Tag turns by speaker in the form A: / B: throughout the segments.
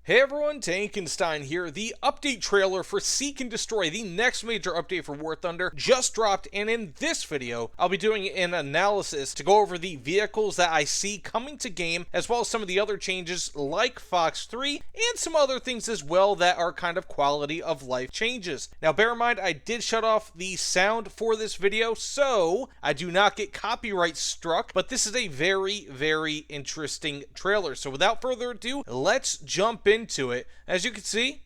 A: Hey everyone, Tankenstein here. The update trailer for Seek and Destroy, the next major update for War Thunder, just dropped, and in this video, I'll be doing an analysis to go over the vehicles that I see coming to game, as well as some of the other changes like Fox 3, and some other things as well that are kind of quality of life changes. Now bear in mind, I did shut off the sound for this video, so I do not get copyright struck, but this is a very interesting trailer. So without further ado, let's jump into it. As you can see,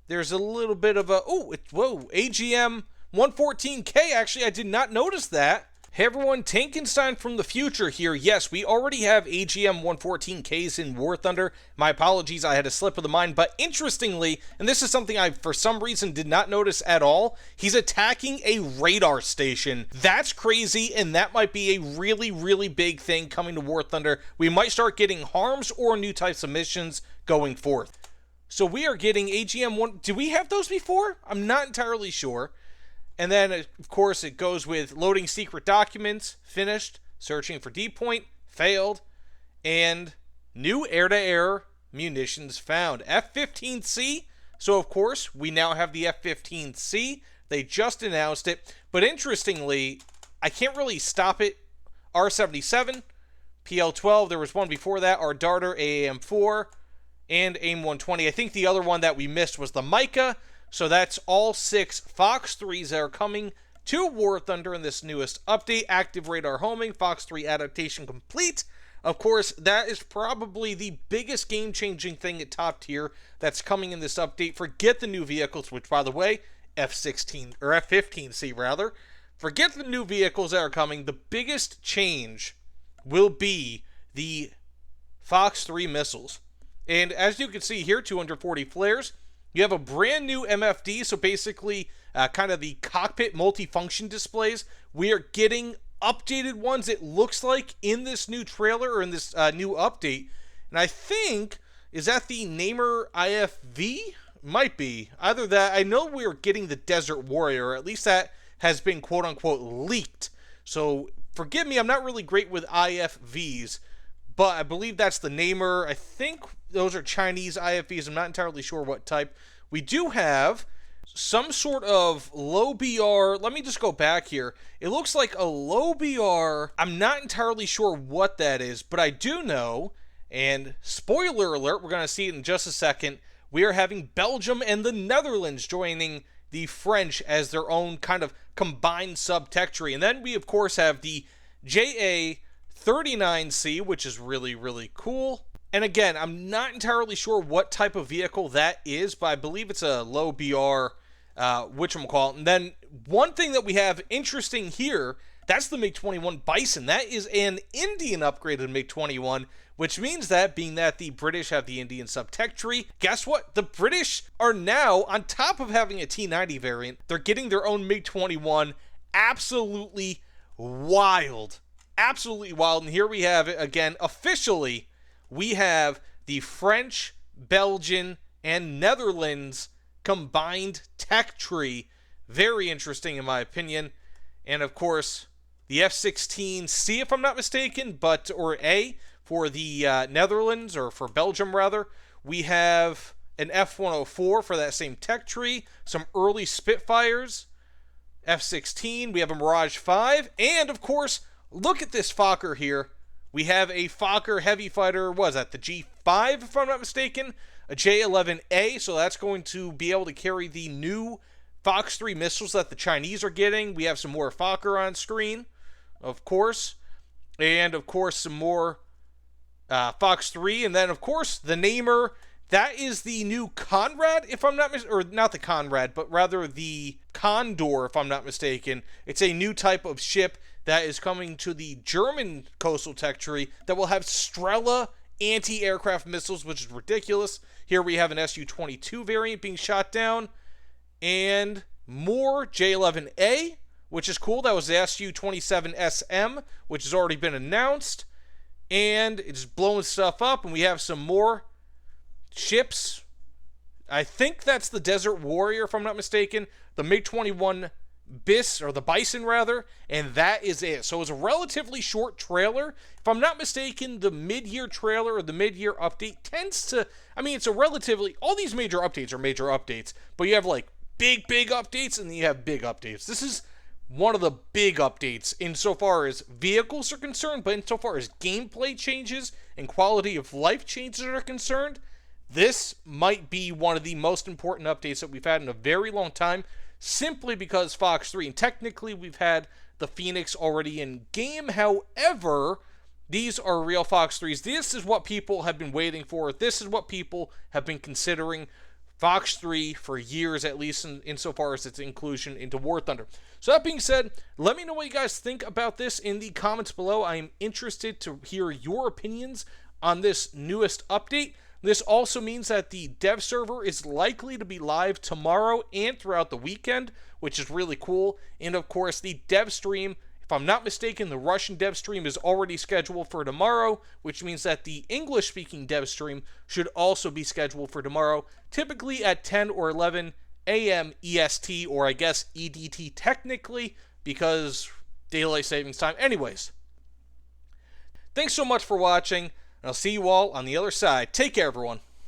A: there's a little bit of a AGM 114K. Actually, I did not notice that. Hey everyone, Tankenstein from the future here. Yes, we already have AGM 114Ks in War Thunder. My apologies, I had a slip of the mind, but interestingly, and this is something I for some reason did not notice at all, he's attacking a radar station. That's crazy, and that might be a really big thing coming to War Thunder. We might start getting harms or new types of missions going forth. So we are getting AGM 1. Did we have those before? I'm not entirely sure. And then, of course, it goes with loading secret documents, finished, searching for D point, failed, and new air-to-air munitions found. F-15C. So, of course, we now have the F-15C. They just announced it. But interestingly, I can't really stop it. R-77, PL-12, there was one before that, our Darter AAM-4, and AIM-120. I think the other one that we missed was the Micah. So that's all 6 Fox 3s that are coming to War Thunder in this newest update. Active radar homing, Fox 3 adaptation complete. Of course, that is probably the biggest game-changing thing at top tier that's coming in this update. Forget the new vehicles, which, by the way, F-16, or F-15C rather. Forget the new vehicles that are coming. The biggest change will be the Fox 3 missiles. And as you can see here, 240 flares. You have a brand new MFD, so basically kind of the cockpit multifunction displays. We are getting updated ones, it looks like, in this new trailer or in this new update. And I think, is that the Namer IFV? Might be. Either that, I know we are getting the Desert Warrior, or at least that has been quote-unquote leaked. So forgive me, I'm not really great with IFVs, but I believe that's the Namer. I think those are Chinese IFVs. I'm not entirely sure what type. We do have some sort of low BR. Let me just go back here. It looks like a low BR. I'm not entirely sure what that is, but I do know, and spoiler alert, we're going to see it in just a second, we are having Belgium and the Netherlands joining the French as their own kind of combined sub-tech tree. And then we, of course, have the JA-39C, which is really cool. And again, I'm not entirely sure what type of vehicle that is, but I believe it's a low BR, whatchamacallit. And then one thing that we have interesting here, that's the MiG-21 Bison. That is an Indian upgraded MiG-21, which means that, being that the British have the Indian sub-tech tree, guess what? The British are now, on top of having a T-90 variant, they're getting their own MiG-21. Absolutely wild. Absolutely wild. And here we have it again, officially. We have the French, Belgian, and Netherlands combined tech tree. Very interesting in my opinion. And of course, the F-16C, if I'm not mistaken, or A, for the Netherlands, or for Belgium rather. We have an F-104 for that same tech tree. Some early Spitfires. F-16, we have a Mirage 5. And of course, look at this Fokker here. We have a Fokker heavy fighter, what is that, the G5 if I'm not mistaken? A J-11A, so that's going to be able to carry the new Fox 3 missiles that the Chinese are getting. We have some more Fokker on screen, of course. And of course some more Fox 3. And then of course the Namer, that is the new Conrad, if I'm not mistaken, or not the Conrad, but rather the Condor, if I'm not mistaken. It's a new type of ship that is coming to the German coastal tech tree that will have Strela anti-aircraft missiles, which is ridiculous. Here we have an Su-22 variant being shot down, and more J-11A, which is cool. That was the Su-27SM, which has already been announced, and it's blowing stuff up, and we have some more ships. I think that's the Desert Warrior, if I'm not mistaken. The MiG-21 the Bison rather, and that is it. So it's a relatively short trailer. If I'm not mistaken, the mid-year trailer or the mid-year update tends to, I mean, it's a relatively, all these major updates are major updates, but you have like big updates and then you have big updates. This is one of the big updates insofar as vehicles are concerned, but insofar as gameplay changes and quality of life changes are concerned, this might be one of the most important updates that we've had in a very long time, simply because Fox 3, and technically we've had the Phoenix already in game. However, these are real Fox 3s. This is what people have been waiting for. This is what people have been considering Fox 3 for years, at least insofar as its inclusion into War Thunder. So that being said, let me know what you guys think about this in the comments below. I am interested to hear your opinions on this newest update. This also means that the dev server is likely to be live tomorrow and throughout the weekend, which is really cool. And of course, the dev stream, if I'm not mistaken, the Russian dev stream is already scheduled for tomorrow, which means that the English-speaking dev stream should also be scheduled for tomorrow, typically at 10 or 11 a.m. EST, or I guess EDT technically, because daylight savings time. Anyways, thanks so much for watching. I'll see you all on the other side. Take care, everyone.